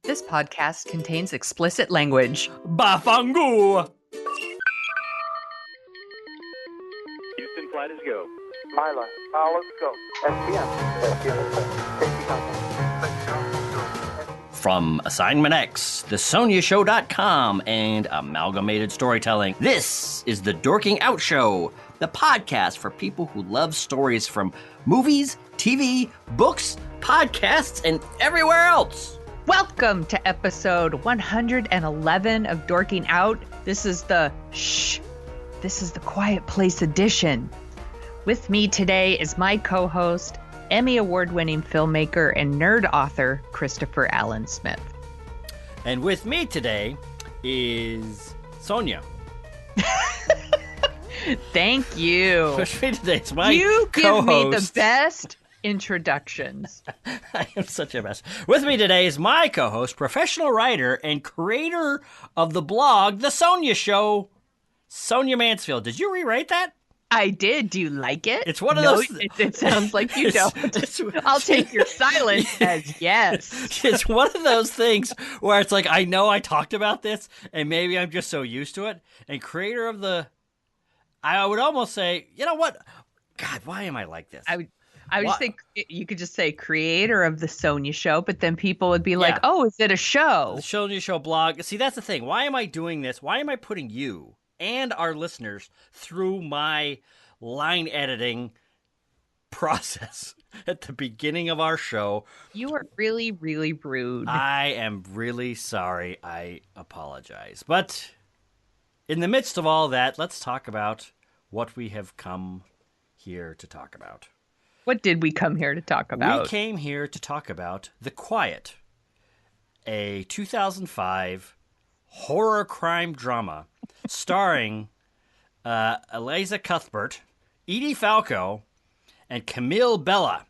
This podcast contains explicit language. Bafangu! Houston, flight is go. Milo, let's go. SPM. Safety contact. From Assignment X, thesoniashow.com, and Amalgamated Storytelling, this is the Dorking Out Show, the podcast for people who love stories from movies, TV, books, podcasts, and everywhere else. Welcome to episode 111 of Dorking Out. This is the Shh. This is the Quiet Place edition. With me today is my co-host, Emmy Award-winning filmmaker and nerd author, Christopher Allen Smith. And with me today is Sonia. Thank you. With me today is my You give co-host. me the best introductions. I am such a mess. With me today is my co-host, professional writer and creator of the blog, The Sonia Show, Sonia Mansfield. Did you rewrite that? I did. Do you like it? It's one of No, those... It sounds like you don't. I'll take your silence as yes. It's one of those things where it's like, I know I talked about this, and maybe I'm just so used to it. And creator of the... I would almost say, you know what? God, why am I like this? I would just think you could just say creator of the Sonia Show, but then people would be like, oh, is it a show? The Sonia Show blog. See, that's the thing. Why am I doing this? Why am I putting you and our listeners through my line editing process at the beginning of our show? You are really, really rude. I am really sorry. I apologize. But in the midst of all that, let's talk about what we have come here to talk about. What did we come here to talk about? We came here to talk about The Quiet, a 2005 horror crime drama starring Eliza Cuthbert, Edie Falco, and Camille Bella.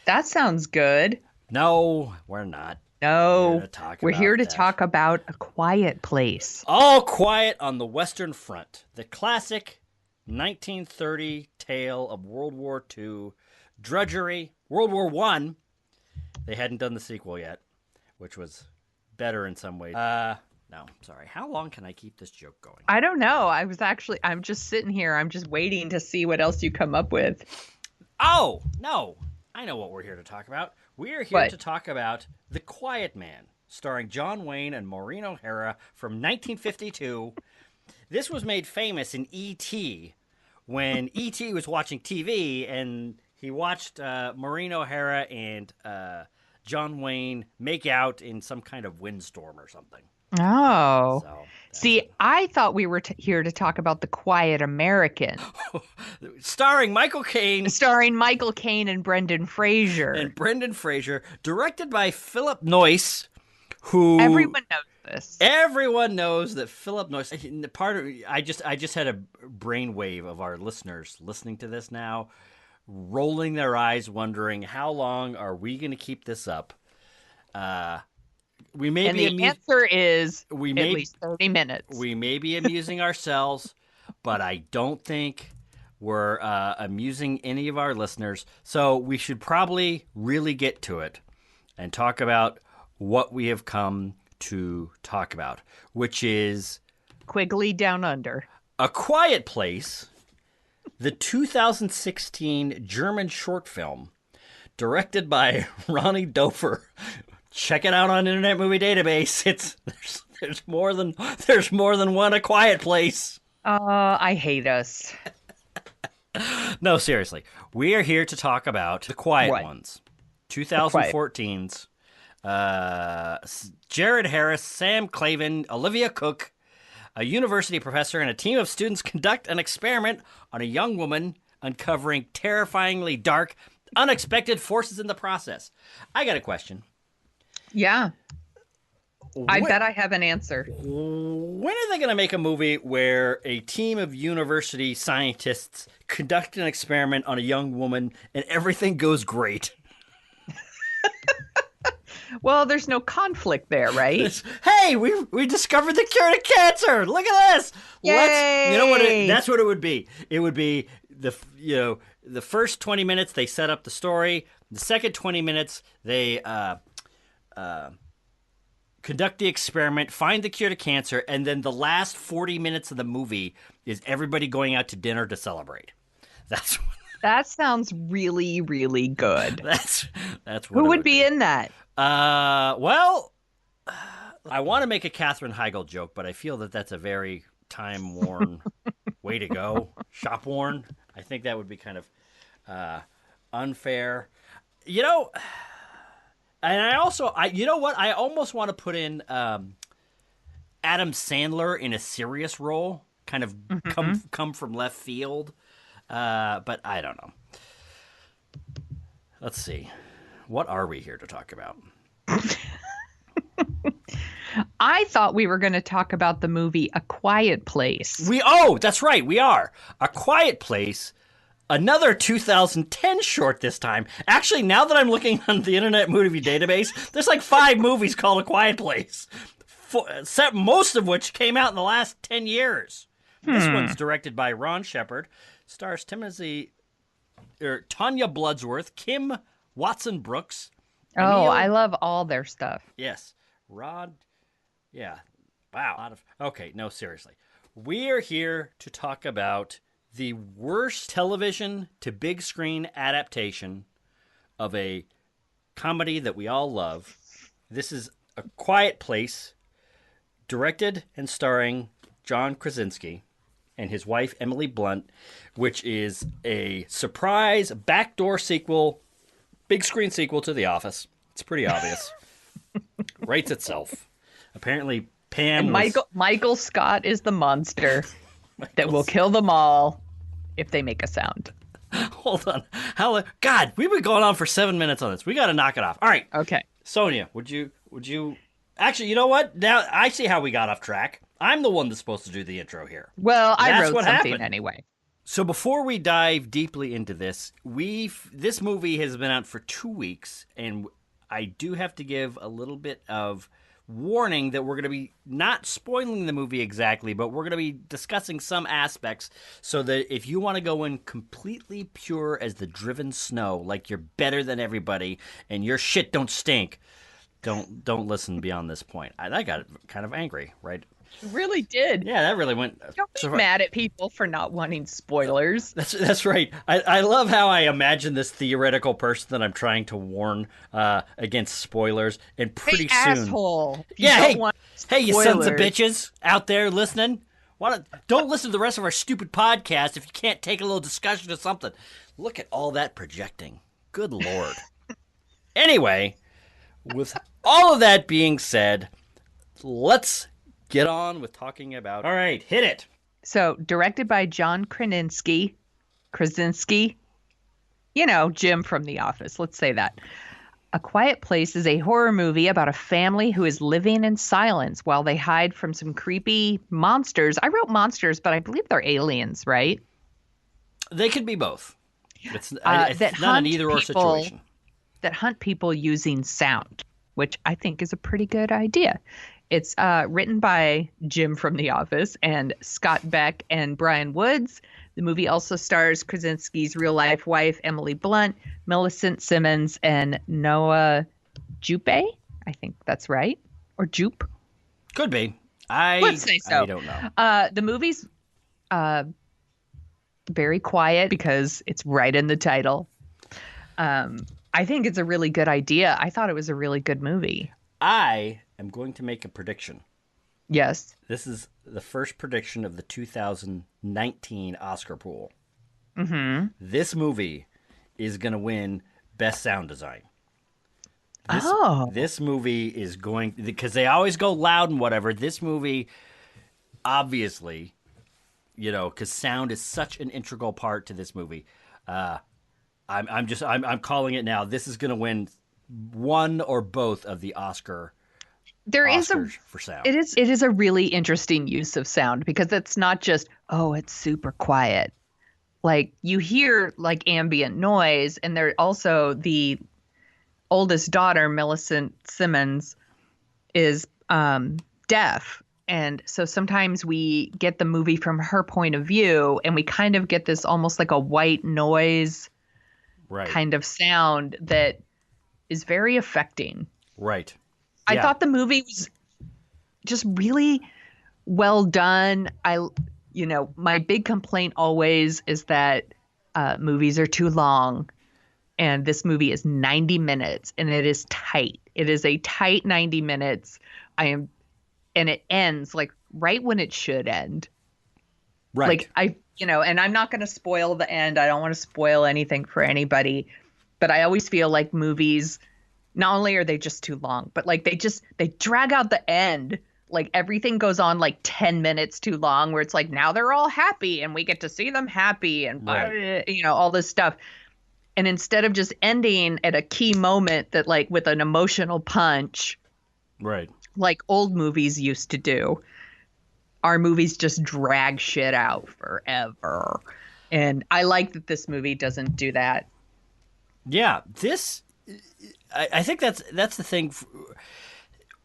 That sounds good. No, we're not. No, we're here to that. talk about A Quiet Place. All Quiet on the Western Front, the classic 1930 tale of World War II drudgery. World War I, they hadn't done the sequel yet, which was better in some ways. No, sorry. How long can I keep this joke going? I don't know. I'm just sitting here. I'm just waiting to see what else you come up with. Oh, no. I know what we're here to talk about. We're here to talk about The Quiet Man, starring John Wayne and Maureen O'Hara from 1952. This was made famous in E.T. when E.T. was watching TV, and he watched Maureen O'Hara and John Wayne make out in some kind of windstorm or something. Oh. So, see, I thought we were here to talk about The Quiet American. Starring Michael Caine. Starring Michael Caine and Brendan Fraser. Directed by Philip Noyce, who... Everyone knows this. Everyone knows that Philip Noyce... I just had a brainwave of our listeners listening to this now, rolling their eyes, wondering, how long are we going to keep this up? The answer is at least 30 minutes. We may be amusing ourselves, but I don't think we're amusing any of our listeners. So we should probably really get to it and talk about what we have come to talk about, which is... Quigley Down Under. A Quiet Place, the 2016 German short film, directed by Ronnie Dofer. Check it out on Internet Movie Database. There's more than one A Quiet Place. I hate us. No, seriously. We are here to talk about The Quiet Ones. 2014's Jared Harris, Sam Clavin, Olivia Cook, a university professor and a team of students conduct an experiment on a young woman uncovering terrifyingly dark, unexpected forces in the process. I got a question. Yeah. I bet I have an answer. When are they going to make a movie where a team of university scientists conduct an experiment on a young woman and everything goes great? Well, there's no conflict there, right? Hey, we discovered the cure to cancer. Look at this. Yay! You know what? That's what it would be. It would be the first 20 minutes they set up the story. The second 20 minutes they conduct the experiment, find the cure to cancer, and then the last 40 minutes of the movie is everybody going out to dinner to celebrate. That sounds really, really good. That's what Who would be in that? Well, I want to make a Katherine Heigl joke, but I feel that that's a very time-worn way to go. Shop-worn. I think that would be kind of unfair. You know, and I almost want to put in Adam Sandler in a serious role, kind of come from left field. But I don't know. Let's see. What are we here to talk about? I thought we were going to talk about the movie A Quiet Place. That's right. We are. A Quiet Place. Another 2010 short this time. Actually, now that I'm looking on the Internet Movie Database, there's like 5 movies called A Quiet Place. Most of which came out in the last 10 years. This one's directed by Ron Shepard. Stars Tanya Bloodsworth, Kim Watson Brooks. I love all their stuff. Yes. Rod. Yeah. Wow. Okay, no, seriously. We are here to talk about the worst television to big screen adaptation of a comedy that we all love. This is A Quiet Place, directed and starring John Krasinski and his wife, Emily Blunt, which is a surprise backdoor sequel, big screen sequel to The Office. It's pretty obvious. Writes itself. Apparently, Pam and Michael Scott is the monster that will kill them all if they make a sound. Hold on. God, we've been going on for 7 minutes on this. We got to knock it off. All right. Okay. Sonia, would you... Actually, you know what? Now I see how we got off track. I'm the one that's supposed to do the intro here. Well, I wrote something anyway. So before we dive deeply into this, this movie has been out for 2 weeks, and I do have to give a little bit of warning that we're going to be not spoiling the movie exactly, but we're going to be discussing some aspects so that if you want to go in completely pure as the driven snow, like you're better than everybody and your shit don't stink, don't listen beyond this point. I got kind of angry, right? You really did. Yeah, that really went. Don't be mad at people for not wanting spoilers. That's right. I love how I imagine this theoretical person that I'm trying to warn against spoilers, and pretty soon, asshole. Hey, you sons of bitches out there listening. Don't listen to the rest of our stupid podcast if you can't take a little discussion of something. Look at all that projecting. Good Lord. Anyway, with all of that being said, let's get on with talking about... All right, hit it. So, directed by John Krasinski. You know, Jim from The Office. Let's say that. A Quiet Place is a horror movie about a family who is living in silence while they hide from some creepy monsters. I wrote monsters, but I believe they're aliens, right? They could be both. It's not an either-or situation. That hunt people using sound, which I think is a pretty good idea. It's written by Jim from The Office and Scott Beck and Bryan Woods. The movie also stars Krasinski's real-life wife, Emily Blunt, Millicent Simmonds, and Noah Jupe. I think that's right. Or Jupe. Could be. Let's say so. I don't know. The movie's very quiet because it's right in the title. I think it's a really good idea. I thought it was a really good movie. I am going to make a prediction. Yes. This is the first prediction of the 2019 Oscar pool. Mm-hmm. This movie is going to win Best Sound Design. This movie is going... Because they always go loud and whatever. This movie, obviously, you know, because sound is such an integral part to this movie. I'm calling it now. This is going to win one or both of the Oscars for sound. It is a really interesting use of sound because it's not just, it's super quiet. Like you hear like ambient noise, and there also the oldest daughter, Millicent Simmonds, is deaf. And so sometimes we get the movie from her point of view, and we kind of get this almost like a white noise kind of sound that is very affecting. Right. I thought the movie was just really well done. My big complaint always is that movies are too long, and this movie is 90 minutes, and it is tight. It is a tight 90 minutes. And it ends like right when it should end. Right. Like and I'm not going to spoil the end. I don't want to spoil anything for anybody, but I always feel like movies, not only are they just too long, but like they drag out the end. Like everything goes on like 10 minutes too long, where it's like, now they're all happy and we get to see them happy and, all this stuff. And instead of just ending at a key moment that like with an emotional punch, right, like old movies used to do, our movies just drag shit out forever. And I like that this movie doesn't do that. Yeah, I think that's the thing.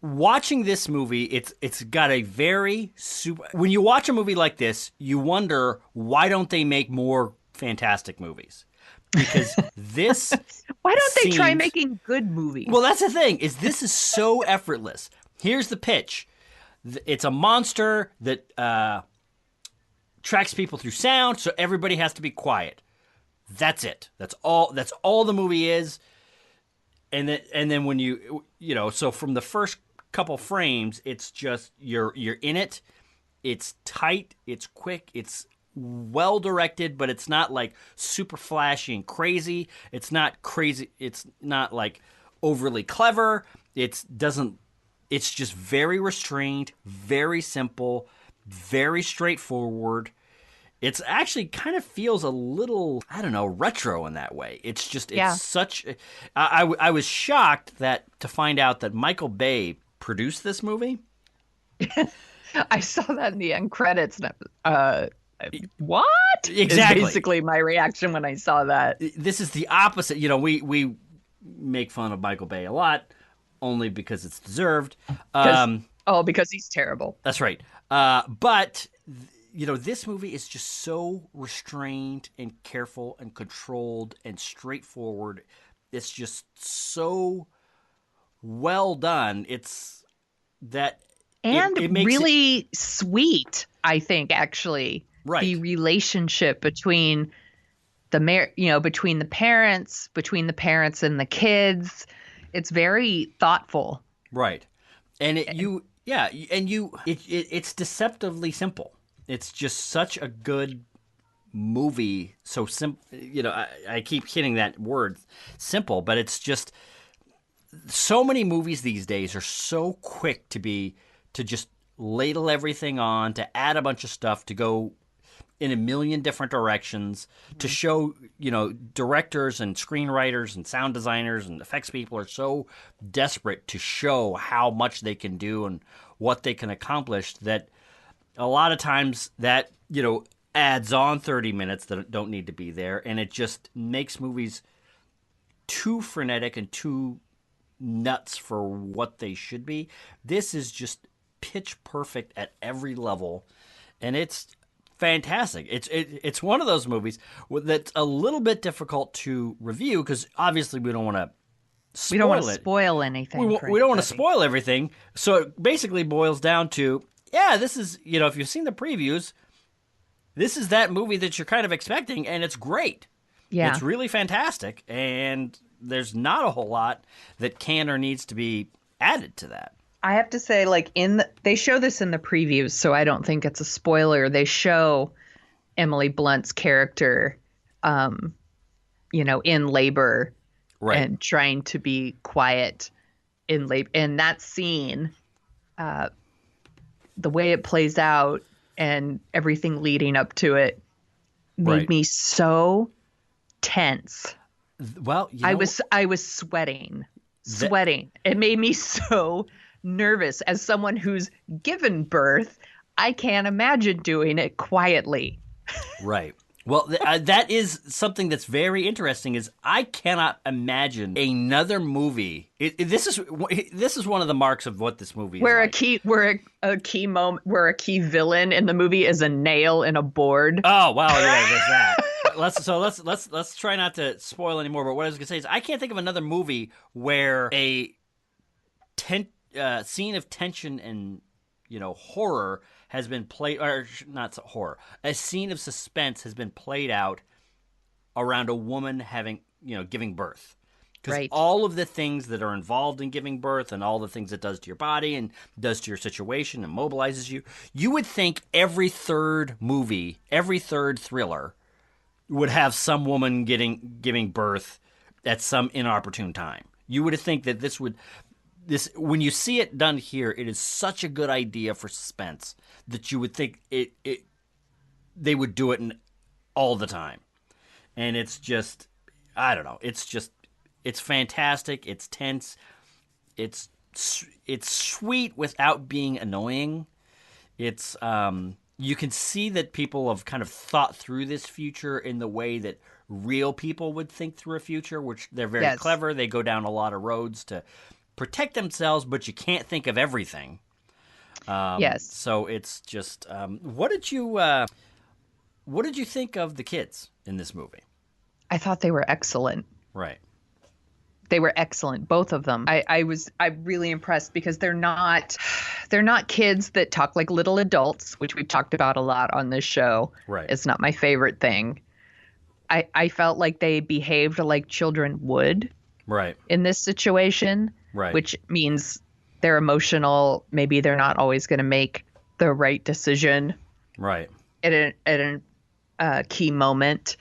Watching this movie, it's got a very super. When you watch a movie like this, you wonder, why don't they make more fantastic movies? Because this why don't they try making good movies? Well, that's the thing, is this is so effortless. Here's the pitch. It's a monster that tracks people through sound, so everybody has to be quiet. That's it. That's all the movie is. And then when so from the first couple frames, it's just you're in it. It's tight, it's quick, it's well directed, but it's not like super flashy and crazy. It's not crazy. It's not like overly clever. It's just very restrained, very simple, very straightforward. It's actually kind of feels a little, I don't know, retro in that way. It's such. I was shocked to find out that Michael Bay produced this movie. I saw that in the end credits. What? Exactly. Is basically my reaction when I saw that. This is the opposite. We make fun of Michael Bay a lot, only because it's deserved. Because he's terrible. That's right. But this movie is just so restrained and careful and controlled and straightforward. It's just so well done. It's that. And it makes really sweet, I think, actually. Right. The relationship between between the parents and the kids. It's very thoughtful. Right. And it's deceptively simple. It's just such a good movie. So simple, I keep hitting that word, simple, but it's just so many movies these days are so quick to just ladle everything on, to add a bunch of stuff, to go in a million different directions, to show, directors and screenwriters and sound designers and effects people are so desperate to show how much they can do and what they can accomplish that a lot of times that, adds on 30 minutes that don't need to be there, and it just makes movies too frenetic and too nuts for what they should be. This is just pitch perfect at every level, and it's fantastic. It's one of those movies that's a little bit difficult to review because obviously we don't want to spoil it. We don't want to spoil anything. We don't want to spoil everything. So it basically boils down to, this is, if you've seen the previews, this is that movie that you're kind of expecting, and it's great. Yeah. It's really fantastic, and there's not a whole lot that can or needs to be added to that. I have to say, they show this in the previews, so I don't think it's a spoiler. They show Emily Blunt's character, in labor, right, and trying to be quiet in labor. And that scene, the way it plays out and everything leading up to it made me so tense. Well, I was sweating. It made me so nervous. As someone who's given birth, I can't imagine doing it quietly. Right. Well, that is something that's very interesting. Is I cannot imagine another movie. This is one of the marks of what this movie is. Where a key villain in the movie is a nail in a board. Oh wow! Yeah, there's that. Let's try not to spoil anymore. But what I was gonna say is I can't think of another movie where a scene of tension and horror has been played, or not horror, a scene of suspense has been played out around a woman having, giving birth. Because Right. all of the things that are involved in giving birth and all the things it does to your body and does to your situation and mobilizes you, you would think every third movie, every third thriller would have some woman giving birth at some inopportune time. You would think that this when you see it done here, it is such a good idea for suspense that you would think they would do it all the time. And it's just, I don't know, it's fantastic. It's tense. It's sweet without being annoying. It's you can see that people have kind of thought through this future in the way that real people would think through a future, which they're very clever. They go down a lot of roads to protect themselves, but you can't think of everything. Yes. So it's just what did you think of the kids in this movie? I thought they were excellent. Right. They were excellent, both of them. I'm really impressed because they're not kids that talk like little adults, which we've talked about a lot on this show. Right. It's not my favorite thing. I felt like they behaved like children would. Right. In this situation. Right. Which means they're emotional. Maybe they're not always going to make the right decision. Right. At a key moment.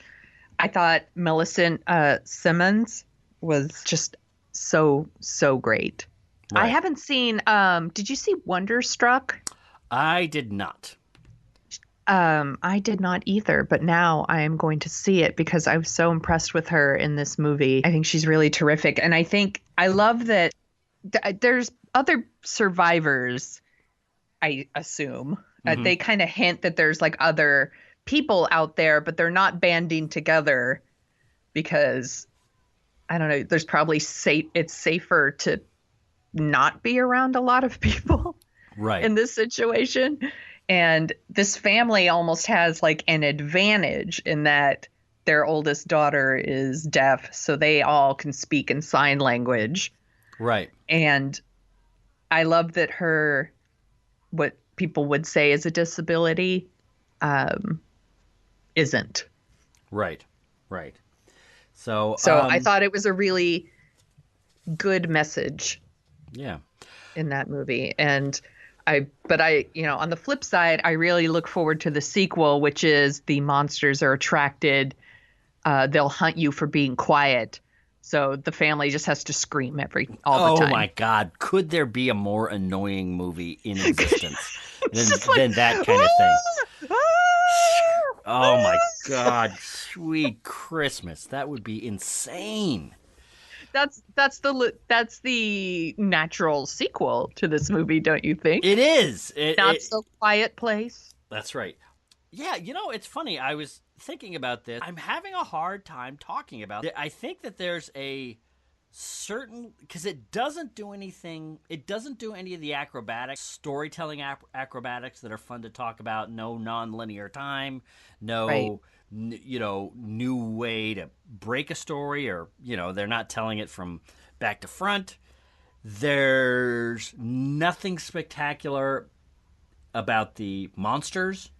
I thought Millicent Simmonds was just so great. Right. I haven't seen did you see Wonderstruck? I did not. I did not either, but now I am going to see it because I was so impressed with her in this movie. I think she's really terrific, and I love that there's other survivors, I assume. Mm-hmm. They kind of hint that there's like other people out there, but they're not banding together because I don't know, there's probably it's safer to not be around a lot of people right. in this situation. And this family almost has like an advantage in that their oldest daughter is deaf, so they all can speak in sign language. Right. And I love that what people would say is a disability isn't. Right. Right. So I thought it was a really good message. Yeah. In that movie. And on the flip side, I really look forward to the sequel, which is the monsters are attracted. They'll hunt you for being quiet. So the family just has to scream all the time. Oh my God. Could there be a more annoying movie in existence than that kind of thing? Oh my God. Sweet Christmas. That would be insane. That's the natural sequel to this movie, don't you think? It is. Not So Quiet Place. That's right. Yeah, it's funny. I was thinking about this. I'm having a hard time talking about it. I think that there's a certain, because it doesn't do anything. It doesn't do any of the acrobatics, storytelling acrobatics that are fun to talk about. No non-linear time. No. Right. New way to break a story, or they're not telling it from back to front. There's nothing spectacular about the monsters.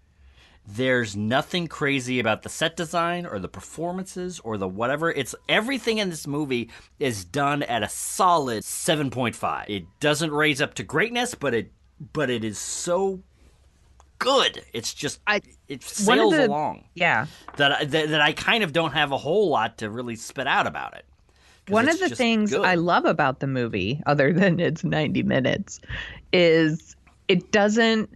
There's nothing crazy about the set design or the performances or the whatever. It's everything in this movie is done at a solid 7.5. It doesn't raise up to greatness, but it is so good. It's just it sails along. Yeah. That I kind of don't have a whole lot to really spit out about it. One of the things good. I love about the movie, other than it's 90 minutes, is it doesn't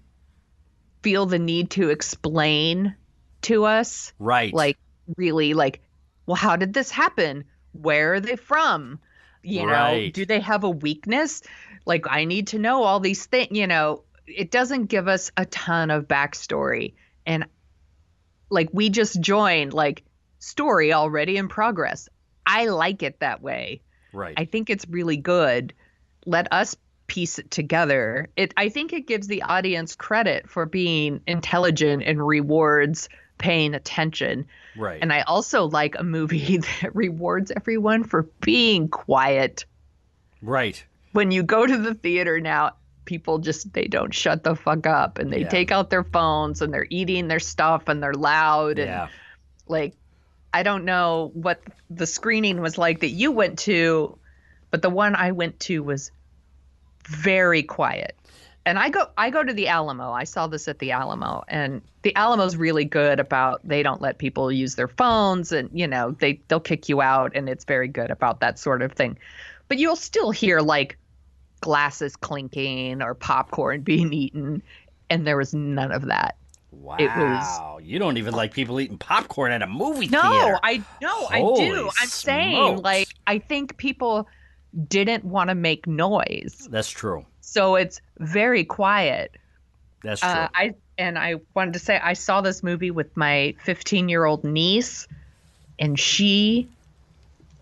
feel the need to explain to us. Right. Like, really, like, well, how did this happen? Where are they from? Right. Do they have a weakness? Like, I need to know all these things, It doesn't give us a ton of backstory. And like we just joined like story already in progress. I like it that way. Right. I think it's really good. Let us piece it together. I think it gives the audience credit for being intelligent and rewards paying attention. Right. And I also like a movie that rewards everyone for being quiet. Right. When you go to the theater now, people they don't shut the fuck up, and they take out their phones, and they're eating their stuff, and they're loud. And like, I don't know what the screening was like that you went to, but the one I went to was very quiet. And I go to the Alamo. I saw this at the Alamo, and the Alamo's really good about, they don't let people use their phones, and they'll kick you out, and it's very good about that sort of thing. But you'll still hear like glasses clinking or popcorn being eaten, and there was none of that. Wow. You don't even like people eating popcorn at a movie theater. No, I do. I'm saying, like, I think people didn't want to make noise. That's true. So it's very quiet. That's true. I wanted to say, I saw this movie with my 15-year-old niece, and she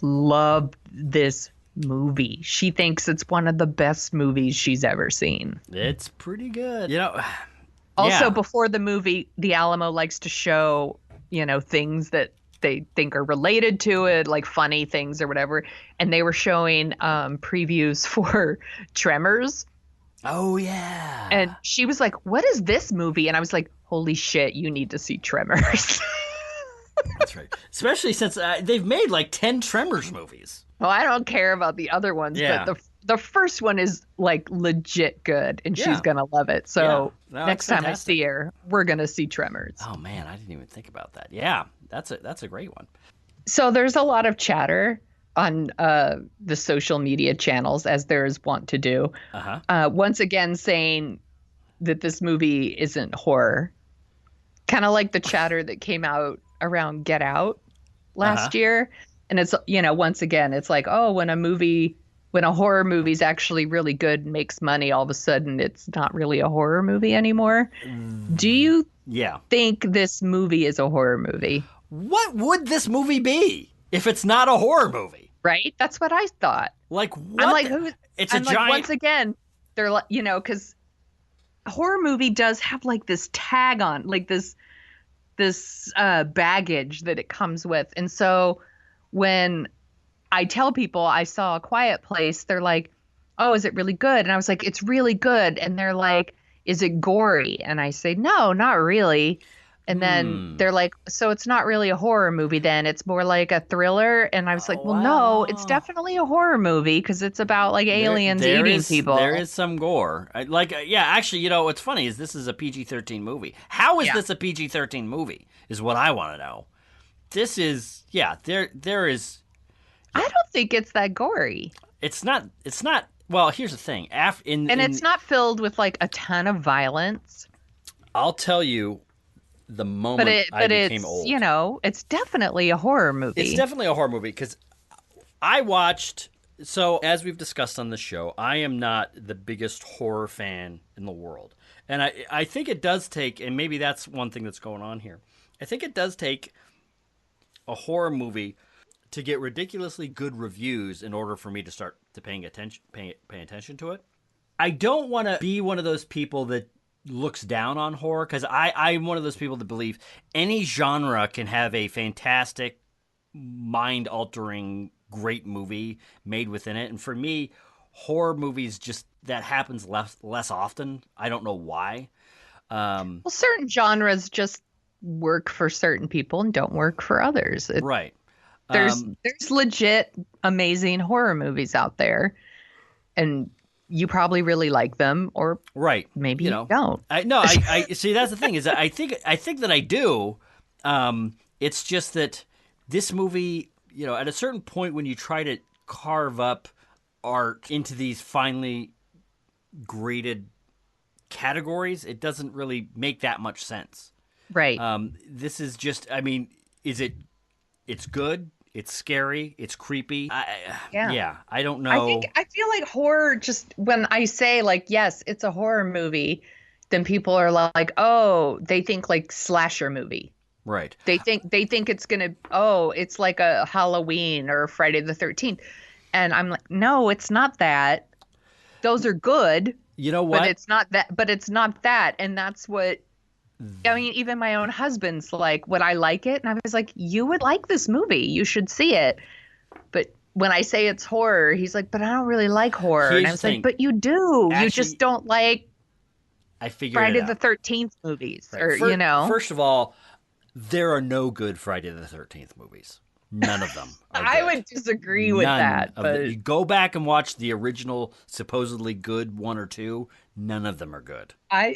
loved this movie. She thinks it's one of the best movies she's ever seen. It's pretty good. Also, before the movie, the Alamo likes to show, things that they think are related to it, like funny things or whatever. And they were showing previews for Tremors. Oh, yeah. And she was like, what is this movie? And I was like, holy shit, you need to see Tremors. That's right. Especially since they've made like 10 Tremors movies. Well, I don't care about the other ones, but the first one is like legit good, and she's going to love it. So next time I see her, we're going to see Tremors. Oh, man, I didn't even think about that. Yeah, that's a great one. So there's a lot of chatter on the social media channels, as there is wont to do. Once again, saying that this movie isn't horror. Kind of like the chatter that came out around Get Out last year. And it's, once again, it's like, oh, when a horror movie's actually really good and makes money, all of a sudden it's not really a horror movie anymore. Do you think this movie is a horror movie? What would this movie be if it's not a horror movie? Right? That's what I thought. Like, what? I'm like, giant... once again, they're like, because a horror movie does have like this tag on, like this baggage that it comes with. And so when I tell people I saw A Quiet Place, they're like, oh, is it really good? And I was like, it's really good. And they're like, is it gory? And I say, no, not really. And then they're like, so it's not really a horror movie then, it's more like a thriller? And I was like, well, no, it's definitely a horror movie because it's about like aliens eating people. There is some gore. Actually, what's funny is this is a PG-13 movie. How is this a PG-13 movie is what I want to know. This is, there is. I don't think it's that gory. It's not, well, here's the thing. It's not filled with like a ton of violence. I'll tell you. The moment I became old. It's definitely a horror movie. It's definitely a horror movie because I watched, so as we've discussed on the show, I am not the biggest horror fan in the world. And I think it does take, and maybe that's one thing that's going on here, I think it does take a horror movie to get ridiculously good reviews in order for me to start to paying attention to it. I don't want to be one of those people that looks down on horror, because I'm one of those people that believe any genre can have a fantastic, mind-altering, great movie made within it. And for me, horror movies, just that happens less often. I don't know why. Well, certain genres just work for certain people and don't work for others. Right. There's legit amazing horror movies out there, and you probably really like them, or maybe you don't. I see. That's the thing is that I think that I do. It's just that this movie, at a certain point when you try to carve up art into these finely graded categories, it doesn't really make that much sense. Right. This is just. I mean, it's good. It's scary. It's creepy. I don't know. I feel like horror, just when I say like, yes, it's a horror movie, then people are like, oh, they think like slasher movie. Right. They think it's it's like a Halloween or Friday the 13th. And I'm like, no, it's not that. Those are good. You know what? But it's not that. And that's what, I mean, even my own husband's like, would I like it? And I was like, you would like this movie. You should see it. But when I say it's horror, he's like, but I don't really like horror. Here's And I the was thing. like, but you do. Actually, you just don't like I figured Friday it out. the 13th movies, Right. or, you know. First of all, there are no good Friday the 13th movies. None of them are good. I would disagree with that. But You go back and watch the original, supposedly good 1 or 2. None of them are good. I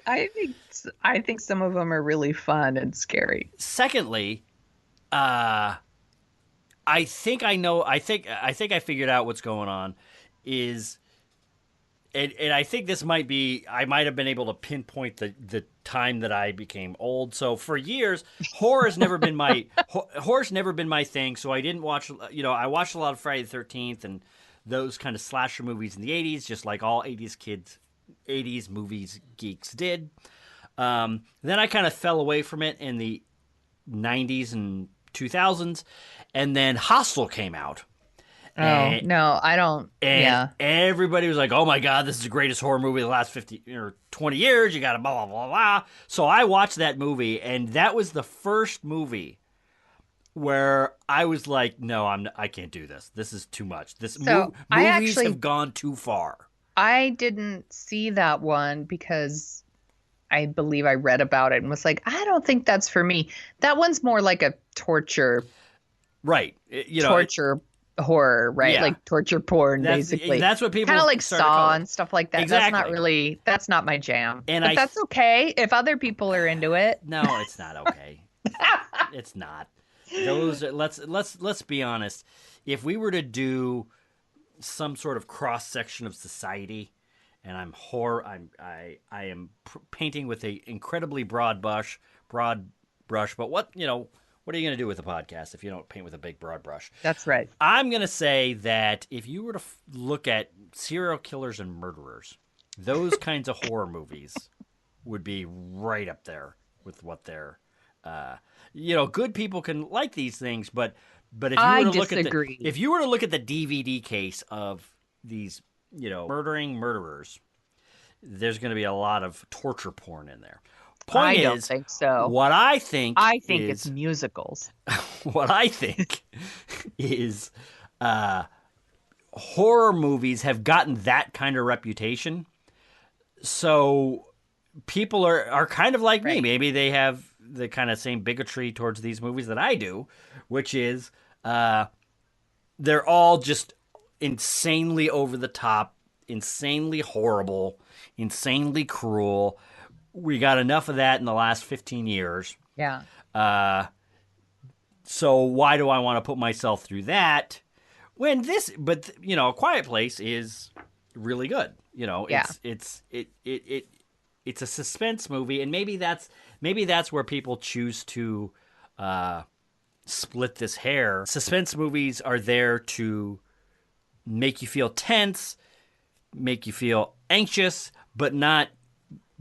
think some of them are really fun and scary. Secondly, I think I figured out what's going on. And I think this might be, I might have been able to pinpoint the time that I became old. So for years, horror's never been my thing. So I didn't watch, I watched a lot of Friday the 13th and those kind of slasher movies in the 80s, just like all 80s movies geeks did. Then I kind of fell away from it in the 90s and 2000s. And then Hostel came out. No, I don't. And everybody was like, oh my God, this is the greatest horror movie of the last 50 or 20 years. You got to blah, blah, blah, blah. So I watched that movie, and that was the first movie where I was like, no, I can't do this. This is too much. Movies have gone too far. I didn't see that one because I believe I read about it and was like, I don't think that's for me. That one's more like a torture. Right. Torture horror, right? Yeah. Like torture porn, basically. That's what people kind of like Saw and stuff like that. Exactly. That's not my jam. But that's okay if other people are into it. No, it's not okay. It's not. Let's be honest. If we were to do some sort of cross section of society, and I am painting with a incredibly broad brush. But what are you going to do with a podcast if you don't paint with a big, broad brush? That's right. I'm going to say that if you were to look at serial killers and murderers, those kinds of horror movies would be right up there with what they're, good people can like these things, but if you were to if you were to look at the DVD case of these, murdering murderers, there's going to be a lot of torture porn in there. I don't think so. What I think it's musicals. What I think is horror movies have gotten that kind of reputation. So people are kind of like me. Maybe they have the kind of same bigotry towards these movies that I do, which is they're all just insanely over the top, insanely horrible, insanely cruel. We got enough of that in the last 15 years. Yeah. So why do I want to put myself through that when A Quiet Place is really good. It's a suspense movie, and maybe that's where people choose to split this hair. Suspense movies are there to make you feel tense, make you feel anxious, but not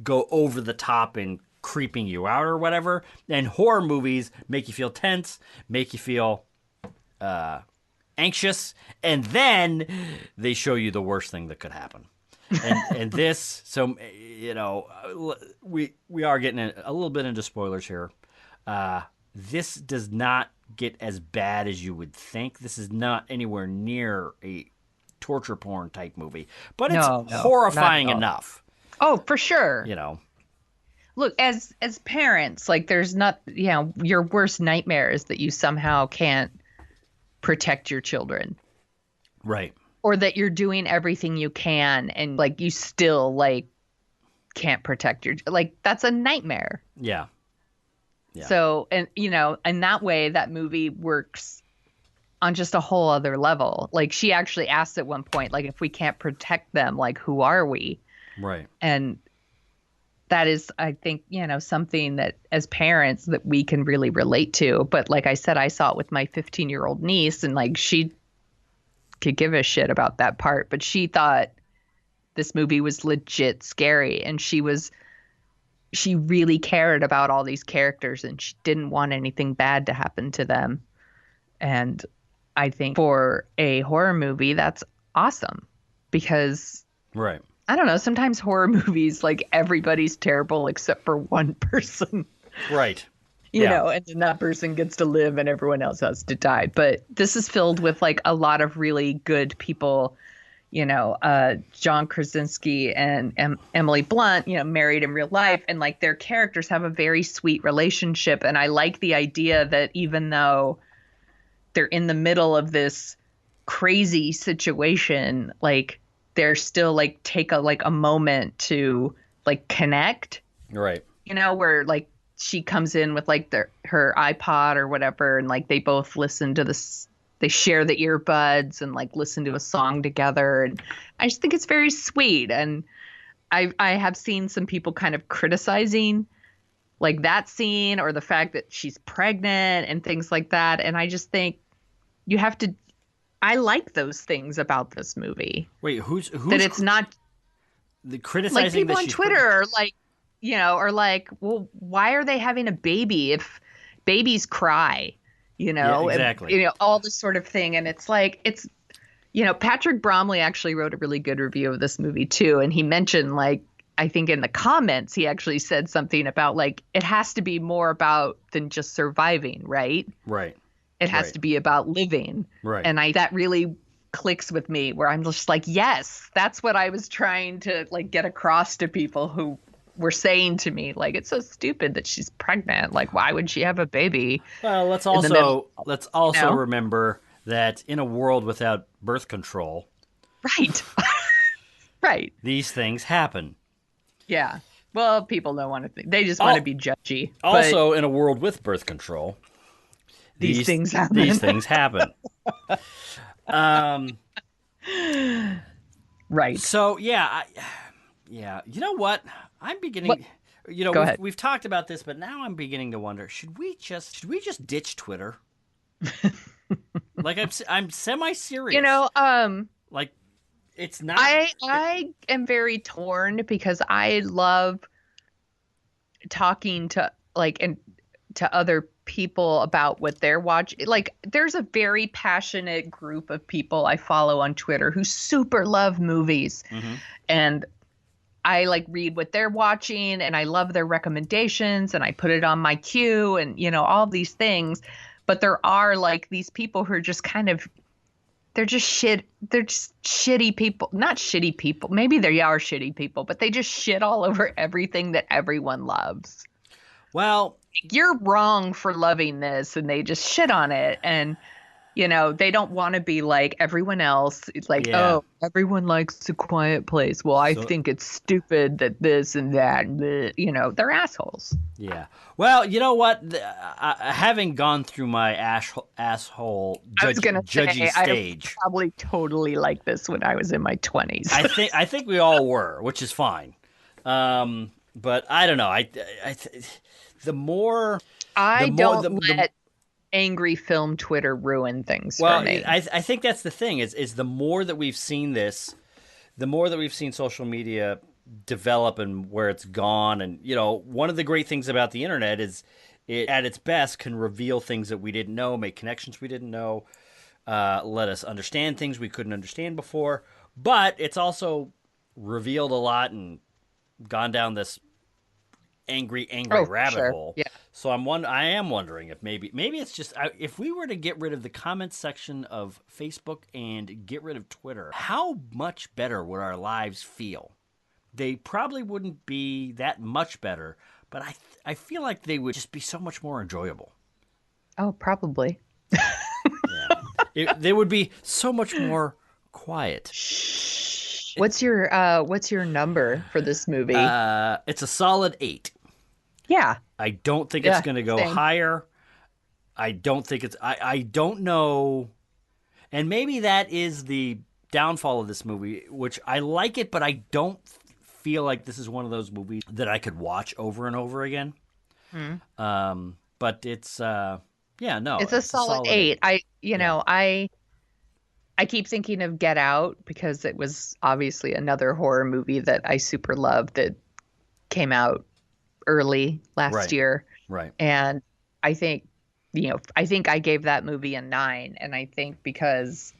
go over the top and creeping you out or whatever. And horror movies make you feel tense, make you feel anxious, and then they show you the worst thing that could happen. And this, so we are getting a little bit into spoilers here. This does not get as bad as you would think. This is not anywhere near a torture porn type movie, but it's horrifying enough. Oh, for sure. Look, as parents, like there's not, your worst nightmare is that you somehow can't protect your children. Right. Or that you're doing everything you can and like you still can't protect that's a nightmare. Yeah. Yeah. So, and in that way, that movie works on just a whole other level. Like she actually asked at one point, like, if we can't protect them, who are we? Right. And that is, I think, something that as parents that we can really relate to. But like I said, I saw it with my 15-year-old niece, and she could give a shit about that part, but she thought this movie was legit scary, and she really cared about all these characters, and she didn't want anything bad to happen to them. And I think for a horror movie, that's awesome because right. I don't know. Sometimes horror movies, everybody's terrible except for one person. Right. you know, and then that person gets to live and everyone else has to die. But this is filled with like a lot of really good people, you know, John Krasinski and Emily Blunt, you know, married in real life, and like their characters have a very sweet relationship. And I like the idea that even though they're in the middle of this crazy situation, like they're still like take a moment to like connect. Right. You know, where like she comes in with like her iPod or whatever, and like they both listen to this, they share the earbuds and like listen to a song together. And I just think it's very sweet. And I have seen some people kind of criticizing like that scene or the fact that she's pregnant and things like that. And I just think you have to, I like those things about this movie. Wait, who's that it's not the criticizing, like people that on she's Twitter are like, you know, are like, well, why are they having a baby if babies cry, you know? Yeah, exactly. And, you know, all this sort of thing. And it's like, it's, you know, Patrick Bromley actually wrote a really good review of this movie too. And he mentioned like, I think in the comments, he actually said something about like, it has to be more about than just surviving, right? Right. It has to be about living. Right. And that really clicks with me, where I'm just like, yes, that's what I was trying to like get across to people who were saying to me, like, it's so stupid that she's pregnant. Like, why would she have a baby? Well, let's also remember that in a world without birth control, right, right, these things happen. Yeah. Well, people don't want to think; they just want to be judgy. Also, in a world with birth control, these things happen. These things happen. Right. So yeah. You know what? I'm beginning. What? You know, we've talked about this, but now I'm beginning to wonder: should we just ditch Twitter? Like I'm semi-serious. You know, like it's not. I am very torn because I love talking to to other people about what they're watching. Like, there's a very passionate group of people I follow on Twitter who super love movies, and I like read what they're watching, and I love their recommendations, and I put it on my queue, and you know, all these things. But there are like these people who are just kind of, they're just shitty people. Not shitty people. Maybe they are shitty people, but they just shit all over everything that everyone loves. Well, you're wrong for loving this, and they just shit on it. And you know, they don't want to be like everyone else. It's like, oh, everyone likes A Quiet Place. Well, I think it's stupid that this and that. You know, they're assholes. Yeah. Well, you know what? Having gone through my asshole judgy stage, I probably totally like this when I was in my 20s. I think we all were, which is fine. But I don't know. The more I don't let angry film Twitter ruin things for me. I think that's the thing is the more that we've seen this, the more that we've seen social media develop and where it's gone. And, you know, one of the great things about the internet is it, at its best, can reveal things that we didn't know, make connections we didn't know, let us understand things we couldn't understand before. But it's also revealed a lot and gone down this angry rabbit hole. Yeah. So I am wondering if maybe it's just if we were to get rid of the comments section of Facebook and get rid of Twitter, how much better would our lives feel? They probably wouldn't be that much better, but I feel like they would just be so much more enjoyable. Oh, probably. Yeah. They would be so much more quiet. What's your number for this movie? It's a solid 8. Yeah. I don't think it's going to go higher. I don't think it's... I don't know. And maybe that is the downfall of this movie, which I like it, but I don't feel like this is one of those movies that I could watch over and over again. But it's... It's a solid 8. I keep thinking of Get Out because it was obviously another horror movie that I super loved that came out early last year. Right. And I think, I gave that movie a 9. And I think because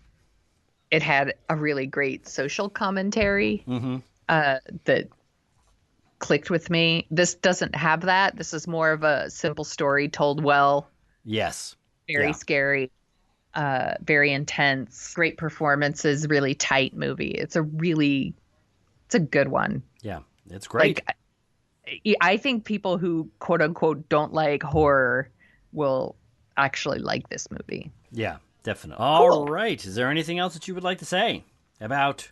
it had a really great social commentary that clicked with me. This doesn't have that. This is more of a simple story told well. Yes. Very scary, very intense, great performances, really tight movie. It's a good one. Yeah, it's great. I think people who quote unquote don't like horror will actually like this movie. Yeah, definitely. All right. Is there anything else that you would like to say about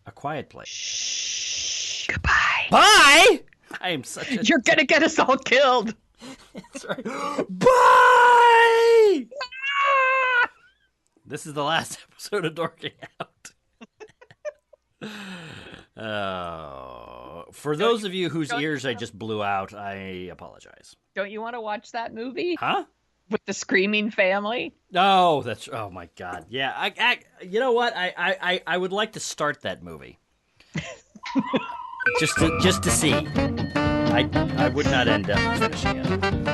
A Quiet Place? Shh. Goodbye. Bye! I am such a... You're going to get us all killed. That's right. Bye! This is the last episode of Dorking Out. For those of you whose ears I just blew out, I apologize. Don't you want to watch that movie? Huh? With the screaming family? Oh, oh my God. Yeah. You know what? I would like to start that movie. just to see. I would not end up finishing it.